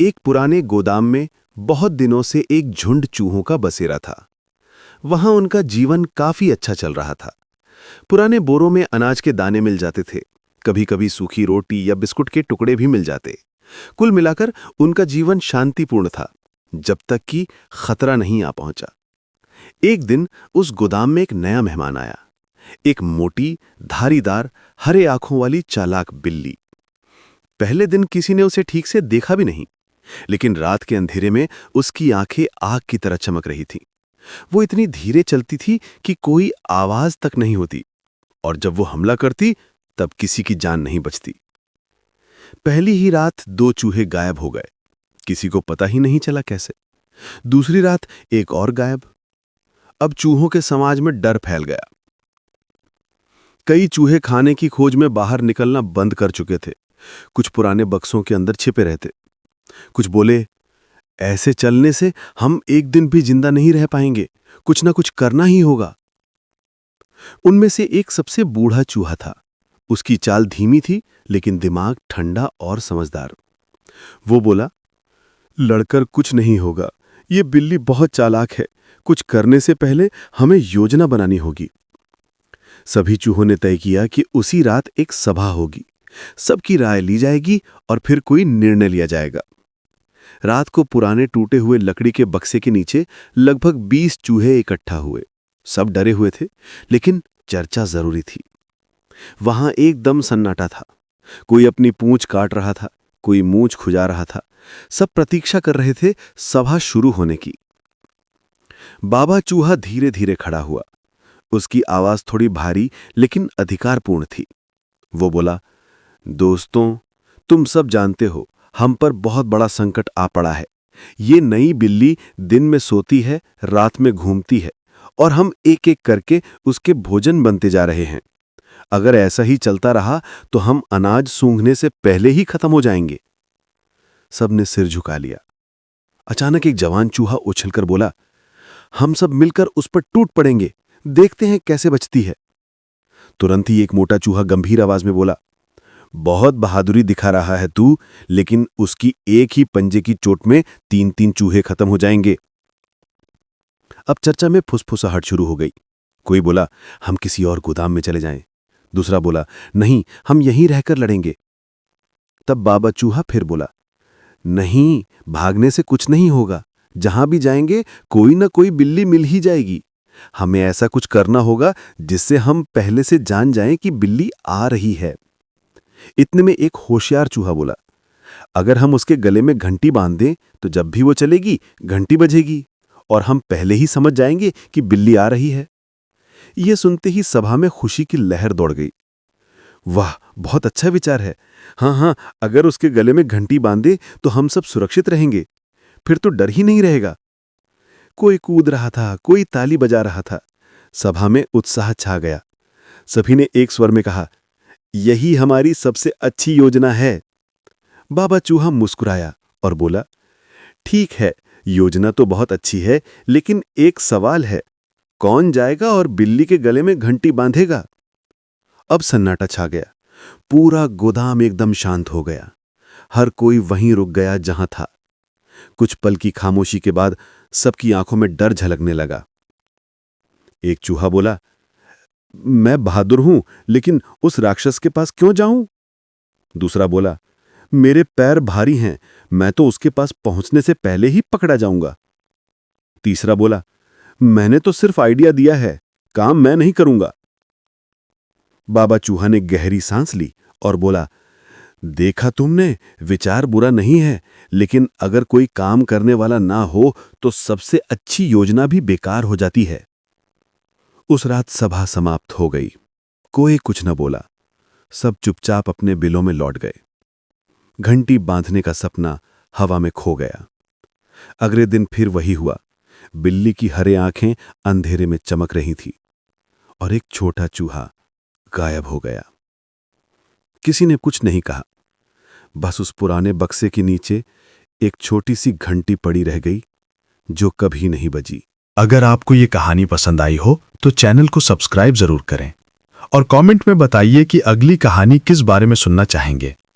एक पुराने गोदाम में बहुत दिनों से एक झुंड चूहों का बसेरा था। वहां उनका जीवन काफी अच्छा चल रहा था। पुराने बोरों में अनाज के दाने मिल जाते थे, कभी कभी सूखी रोटी या बिस्कुट के टुकड़े भी मिल जाते। कुल मिलाकर उनका जीवन शांतिपूर्ण था, जब तक कि खतरा नहीं आ पहुंचा। एक दिन उस गोदाम में एक नया मेहमान आया। एक मोटी, धारीदार, हरे आंखों वाली चालाक बिल्ली। पहले दिन किसी ने उसे ठीक से देखा भी नहीं, लेकिन रात के अंधेरे में उसकी आंखें आग की तरह चमक रही थीं। वो इतनी धीरे चलती थी कि कोई आवाज तक नहीं होती, और जब वो हमला करती तब किसी की जान नहीं बचती। पहली ही रात 2 चूहे गायब हो गए, किसी को पता ही नहीं चला कैसे। दूसरी रात एक और गायब। अब चूहों के समाज में डर फैल गया। कई चूहे खाने की खोज में बाहर निकलना बंद कर चुके थे। कुछ पुराने बक्सों के अंदर छिपे रहते। कुछ बोले, ऐसे चलने से हम एक दिन भी जिंदा नहीं रह पाएंगे, कुछ ना कुछ करना ही होगा। उनमें से एक सबसे बूढ़ा चूहा था। उसकी चाल धीमी थी, लेकिन दिमाग ठंडा और समझदार। वो बोला, लड़कर कुछ नहीं होगा, ये बिल्ली बहुत चालाक है। कुछ करने से पहले हमें योजना बनानी होगी। सभी चूहों ने तय किया कि उसी रात एक सभा होगी। सबकी राय ली जाएगी और फिर कोई निर्णय लिया जाएगा। रात को पुराने टूटे हुए लकड़ी के बक्से के नीचे लगभग 20 चूहे इकट्ठा हुए। सब डरे हुए थे, लेकिन चर्चा जरूरी थी। वहां एकदम सन्नाटा था। कोई अपनी पूंछ काट रहा था, कोई मूंछ खुजा रहा था। सब प्रतीक्षा कर रहे थे सभा शुरू होने की। बाबा चूहा धीरे धीरे खड़ा हुआ। उसकी आवाज थोड़ी भारी लेकिन अधिकारपूर्ण थी। वो बोला, दोस्तों, तुम सब जानते हो हम पर बहुत बड़ा संकट आ पड़ा है। ये नई बिल्ली दिन में सोती है, रात में घूमती है, और हम एक एक करके उसके भोजन बनते जा रहे हैं। अगर ऐसा ही चलता रहा तो हम अनाज सूंघने से पहले ही खत्म हो जाएंगे। सबने सिर झुका लिया। अचानक एक जवान चूहा उछलकर बोला, हम सब मिलकर उस पर टूट पड़ेंगे, देखते हैं कैसे बचती है। तुरंत ही एक मोटा चूहा गंभीर आवाज में बोला, बहुत बहादुरी दिखा रहा है तू, लेकिन उसकी एक ही पंजे की चोट में 3-3 चूहे खत्म हो जाएंगे। अब चर्चा में फुसफुसाहट शुरू हो गई। कोई बोला, हम किसी और गोदाम में चले जाएं। दूसरा बोला, नहीं, हम यहीं रहकर लड़ेंगे। तब बाबा चूहा फिर बोला, नहीं, भागने से कुछ नहीं होगा। जहां भी जाएंगे कोई ना कोई बिल्ली मिल ही जाएगी। हमें ऐसा कुछ करना होगा जिससे हम पहले से जान जाएं कि बिल्ली आ रही है। इतने में एक होशियार चूहा बोला, अगर हम उसके गले में घंटी बांध दें तो जब भी वो चलेगी घंटी बजेगी, और हम पहले ही समझ जाएंगे कि बिल्ली आ रही है। यह सुनते ही सभा में खुशी की लहर दौड़ गई। वाह, बहुत अच्छा विचार है। हाँ, अगर उसके गले में घंटी बांधे तो हम सब सुरक्षित रहेंगे, फिर तो डर ही नहीं रहेगा। कोई कूद रहा था, कोई ताली बजा रहा था। सभा में उत्साह छा गया। सभी ने एक स्वर में कहा, यही हमारी सबसे अच्छी योजना है। बाबा चूहा मुस्कुराया और बोला, ठीक है, योजना तो बहुत अच्छी है, लेकिन एक सवाल है, कौन जाएगा और बिल्ली के गले में घंटी बांधेगा? अब सन्नाटा छा गया। पूरा गोदाम एकदम शांत हो गया। हर कोई वहीं रुक गया जहां था। कुछ पल की खामोशी के बाद सबकी आंखों में डर झलकने लगा। एक चूहा बोला, मैं बहादुर हूं, लेकिन उस राक्षस के पास क्यों जाऊं? दूसरा बोला, मेरे पैर भारी हैं, मैं तो उसके पास पहुंचने से पहले ही पकड़ा जाऊंगा। तीसरा बोला, मैंने तो सिर्फ आइडिया दिया है, काम मैं नहीं करूंगा। बाबा चूहा ने गहरी सांस ली और बोला, देखा तुमने, विचार बुरा नहीं है, लेकिन अगर कोई काम करने वाला ना हो तो सबसे अच्छी योजना भी बेकार हो जाती है। उस रात सभा समाप्त हो गई। कोई कुछ न बोला। सब चुपचाप अपने बिलों में लौट गए। घंटी बांधने का सपना हवा में खो गया। अगले दिन फिर वही हुआ। बिल्ली की हरे आंखें अंधेरे में चमक रही थी, और एक छोटा चूहा गायब हो गया। किसी ने कुछ नहीं कहा। बस उस पुराने बक्से के नीचे एक छोटी सी घंटी पड़ी रह गई, जो कभी नहीं बजी। अगर आपको ये कहानी पसंद आई हो तो चैनल को सब्सक्राइब जरूर करें और कमेंट में बताइए कि अगली कहानी किस बारे में सुनना चाहेंगे।